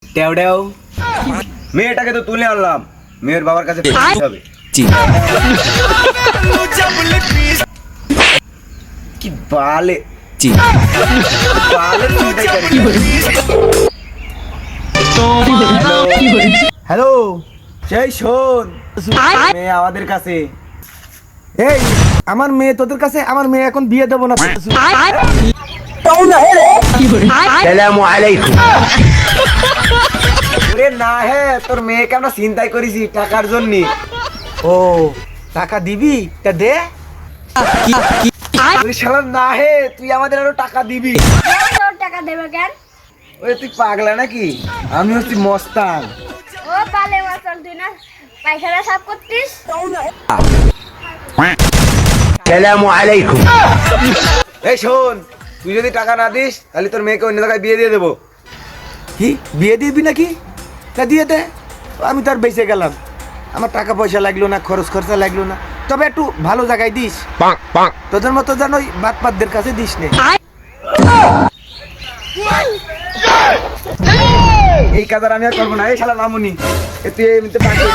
টেও টেও মেয়েটাকে তো তুলে আনলাম, মেয়ের বাবার কাছে হবে কি বালে হ্যালো, সেই শোন, মেয়ে আমাদের কাছে। এই আমার মেয়ে তোদের কাছে, আমার মেয়ে এখন বিয়ে দেবো না। আসসালামু আলাইকুম। ওরে না, হ্যাঁ তোর মেয়েকে আমরা চিন্তাই করেছি টাকার জন্য। ও টাকা দিবি, তা দে। তুই শালা না, হে তুই আমাদের আরো টাকা দিবি। তোর টাকা দেবে কেন? ওরে তুই পাগলা নাকি? আমি হচ্ছি মস্তান। ও পালে মাছল, তুই না পায়খানা সাফ করতিস? আসসালামু আলাইকুম। এই শোন, তুই যদি টাকা না দিস তাহলে তোর মেয়েকে অন্য জায়গায় বিয়ে দিয়ে দেবো। কি বিয়ে দিবি নাকি? তা দিয়ে দে, আমি তো আর বেঁচে গেলাম। আমার টাকা পয়সা লাগলো না, খরচ খরচা লাগলো না, তবে একটু ভালো জায়গায় দিস। তোদের মতো যেন ওই বাতপাতদের কাছে দিস নে। এই কাজ আর আমি আর করবো না। এই শালা মামুনি, তুই এমনিতে পাগল।